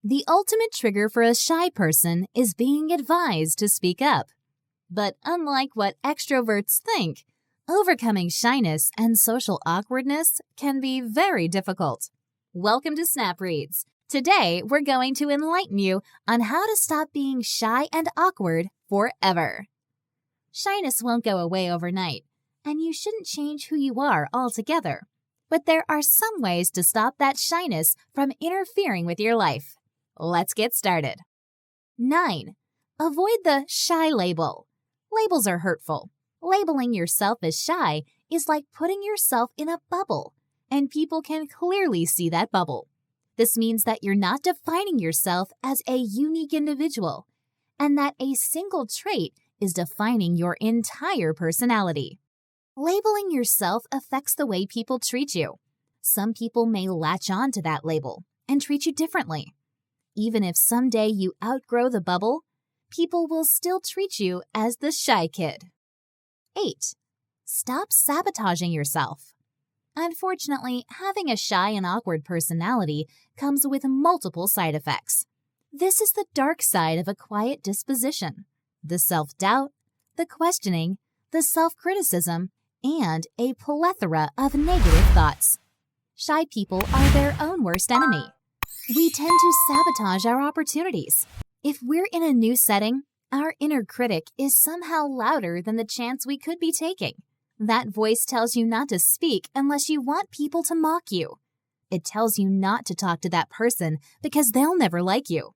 The ultimate trigger for a shy person is being advised to speak up. But unlike what extroverts think, overcoming shyness and social awkwardness can be very difficult. Welcome to Snapreads. Today, we're going to enlighten you on how to stop being shy and awkward forever. Shyness won't go away overnight, and you shouldn't change who you are altogether. But there are some ways to stop that shyness from interfering with your life. Let's get started. 9. Avoid the shy label. Labels are hurtful. Labeling yourself as shy is like putting yourself in a bubble, and people can clearly see that bubble. This means that you're not defining yourself as a unique individual, and that a single trait is defining your entire personality. Labeling yourself affects the way people treat you. Some people may latch on to that label and treat you differently. Even if someday you outgrow the bubble, people will still treat you as the shy kid. 8. Stop sabotaging yourself. Unfortunately, having a shy and awkward personality comes with multiple side effects. This is the dark side of a quiet disposition: the self-doubt, the questioning, the self-criticism, and a plethora of negative thoughts. Shy people are their own worst enemy. We tend to sabotage our opportunities. If we're in a new setting, our inner critic is somehow louder than the chance we could be taking. That voice tells you not to speak unless you want people to mock you. It tells you not to talk to that person because they'll never like you.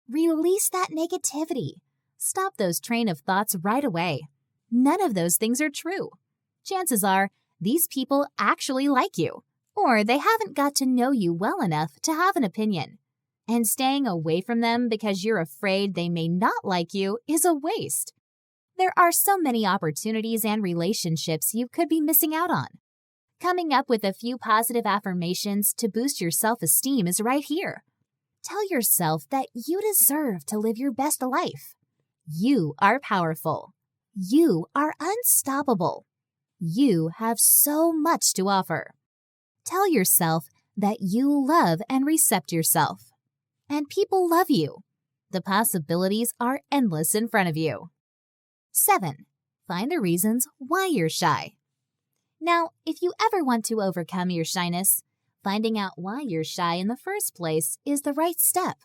Release that negativity. Stop those train of thoughts right away. None of those things are true. Chances are these people actually like you, or they haven't got to know you well enough to have an opinion. And staying away from them because you're afraid they may not like you is a waste. There are so many opportunities and relationships you could be missing out on. Coming up with a few positive affirmations to boost your self-esteem is right here. Tell yourself that you deserve to live your best life. You are powerful. You are unstoppable. You have so much to offer. Tell yourself that you love and accept yourself. And people love you. The possibilities are endless in front of you. 7. Find the reasons why you're shy. Now, if you ever want to overcome your shyness, finding out why you're shy in the first place is the right step.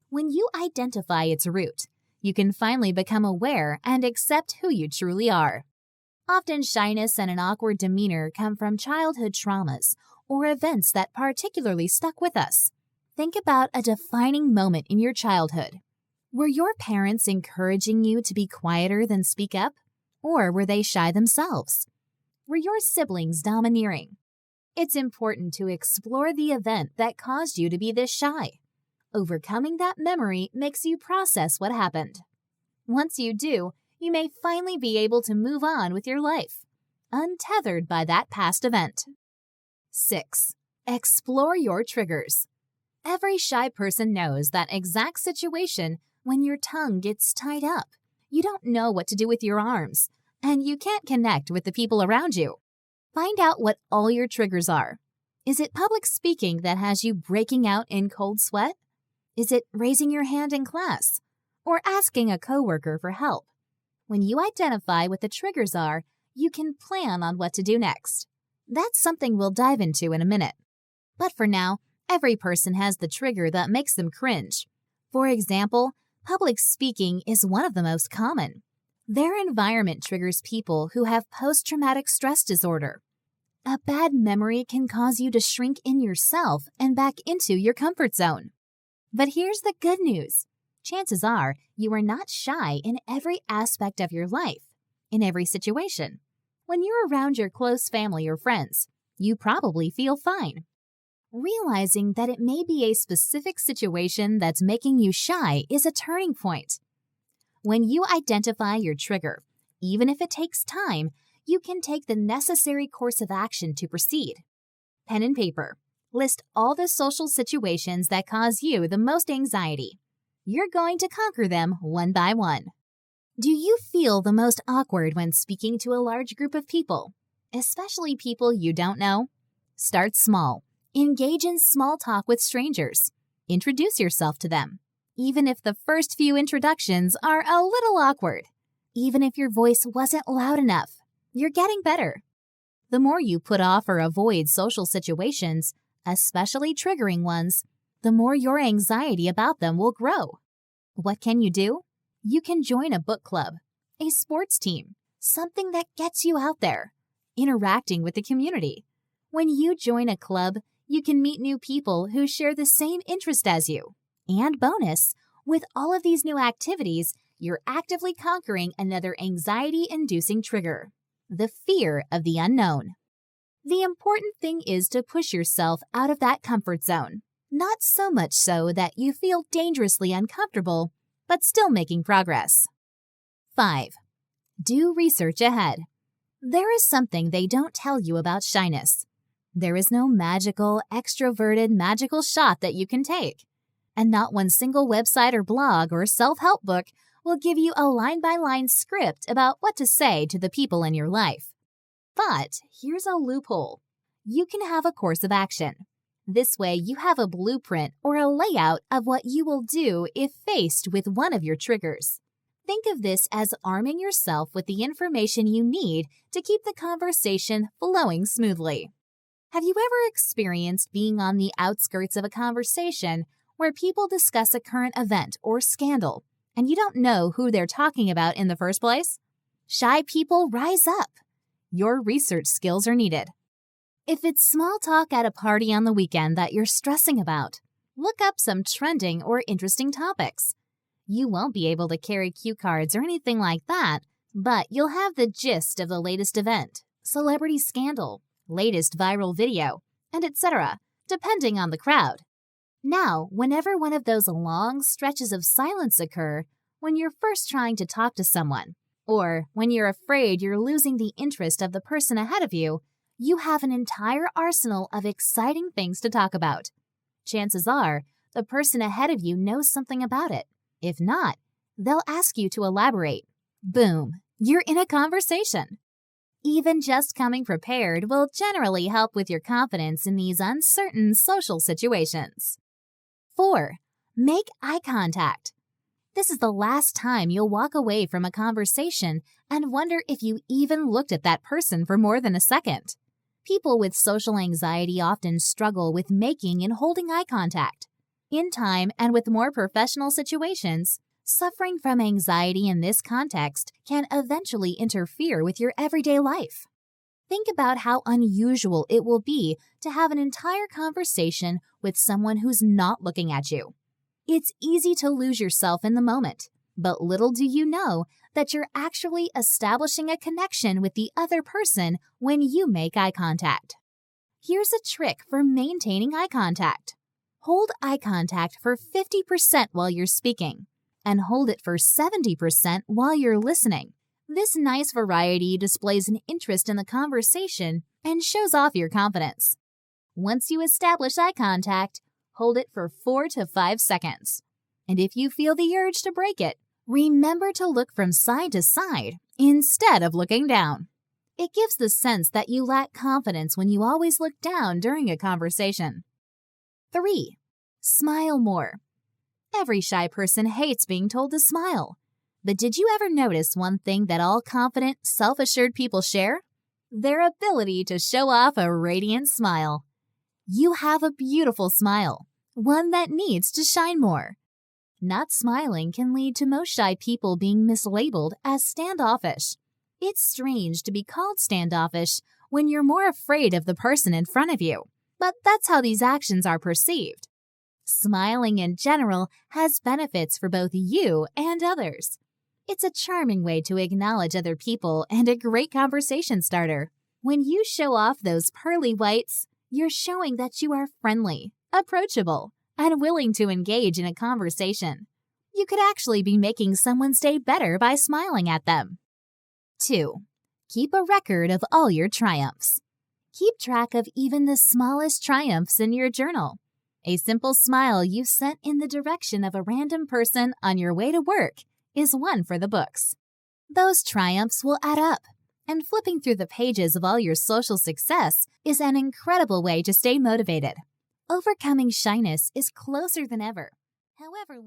When you identify its root, you can finally become aware and accept who you truly are. Often shyness and an awkward demeanor come from childhood traumas or events that particularly stuck with us. Think about a defining moment in your childhood. Were your parents encouraging you to be quieter than speak up? Or were they shy themselves? Were your siblings domineering? It's important to explore the event that caused you to be this shy. Overcoming that memory makes you process what happened. Once you do, you may finally be able to move on with your life, untethered by that past event. 6. Explore your triggers. Every shy person knows that exact situation when your tongue gets tied up. You don't know what to do with your arms, and you can't connect with the people around you. Find out what all your triggers are. Is it public speaking that has you breaking out in cold sweat? Is it raising your hand in class? Or asking a coworker for help? When you identify what the triggers are, you can plan on what to do next. That's something we'll dive into in a minute. But for now, every person has the trigger that makes them cringe. For example, public speaking is one of the most common. Their environment triggers people who have post-traumatic stress disorder. A bad memory can cause you to shrink in yourself and back into your comfort zone. But here's the good news. Chances are you are not shy in every aspect of your life, in every situation. When you're around your close family or friends, you probably feel fine. Realizing that it may be a specific situation that's making you shy is a turning point. When you identify your trigger, even if it takes time, you can take the necessary course of action to proceed. Pen and paper. List all the social situations that cause you the most anxiety. You're going to conquer them one by one. Do you feel the most awkward when speaking to a large group of people, especially people you don't know? Start small. Engage in small talk with strangers. Introduce yourself to them, even if the first few introductions are a little awkward. Even if your voice wasn't loud enough, you're getting better. The more you put off or avoid social situations, especially triggering ones, the more your anxiety about them will grow. What can you do? You can join a book club, a sports team, something that gets you out there, interacting with the community. When you join a club, you can meet new people who share the same interest as you. And bonus, with all of these new activities, you're actively conquering another anxiety-inducing trigger, the fear of the unknown. The important thing is to push yourself out of that comfort zone, not so much so that you feel dangerously uncomfortable, but still making progress. 5. Do research ahead. There is something they don't tell you about shyness. There is no magical, extroverted, magical shot that you can take. And not one single website or blog or self-help book will give you a line-by-line script about what to say to the people in your life. But here's a loophole. You can have a course of action. This way, you have a blueprint or a layout of what you will do if faced with one of your triggers. Think of this as arming yourself with the information you need to keep the conversation flowing smoothly. Have you ever experienced being on the outskirts of a conversation where people discuss a current event or scandal, and you don't know who they're talking about in the first place? Shy people, rise up. Your research skills are needed. If it's small talk at a party on the weekend that you're stressing about, look up some trending or interesting topics. You won't be able to carry cue cards or anything like that, but you'll have the gist of the latest event, celebrity scandal, latest viral video, and etc., depending on the crowd. Now, whenever one of those long stretches of silence occur, when you're first trying to talk to someone, or when you're afraid you're losing the interest of the person ahead of you, you have an entire arsenal of exciting things to talk about. Chances are, the person ahead of you knows something about it. If not, they'll ask you to elaborate. Boom, you're in a conversation. Even just coming prepared will generally help with your confidence in these uncertain social situations. 4. Make eye contact. This is the last time you'll walk away from a conversation and wonder if you even looked at that person for more than a second. People with social anxiety often struggle with making and holding eye contact. In time and with more professional situations, suffering from anxiety in this context can eventually interfere with your everyday life. Think about how unusual it will be to have an entire conversation with someone who's not looking at you. It's easy to lose yourself in the moment, but little do you know that you're actually establishing a connection with the other person when you make eye contact. Here's a trick for maintaining eye contact. Hold eye contact for 50% while you're speaking, and hold it for 70% while you're listening. This nice variety displays an interest in the conversation and shows off your confidence. Once you establish eye contact, hold it for 4 to 5 seconds. And if you feel the urge to break it, remember to look from side to side instead of looking down. It gives the sense that you lack confidence when you always look down during a conversation. 3. Smile more. Every shy person hates being told to smile. But did you ever notice one thing that all confident, self-assured people share? Their ability to show off a radiant smile. You have a beautiful smile, one that needs to shine more. Not smiling can lead to most shy people being mislabeled as standoffish. It's strange to be called standoffish when you're more afraid of the person in front of you, but that's how these actions are perceived. Smiling in general has benefits for both you and others. It's a charming way to acknowledge other people and a great conversation starter. When you show off those pearly whites, you're showing that you are friendly, approachable, and willing to engage in a conversation. You could actually be making someone's day better by smiling at them. 2. Keep a record of all your triumphs. Keep track of even the smallest triumphs in your journal. A simple smile you sent in the direction of a random person on your way to work is one for the books. Those triumphs will add up, and flipping through the pages of all your social success is an incredible way to stay motivated. overcoming shyness is closer than ever. However,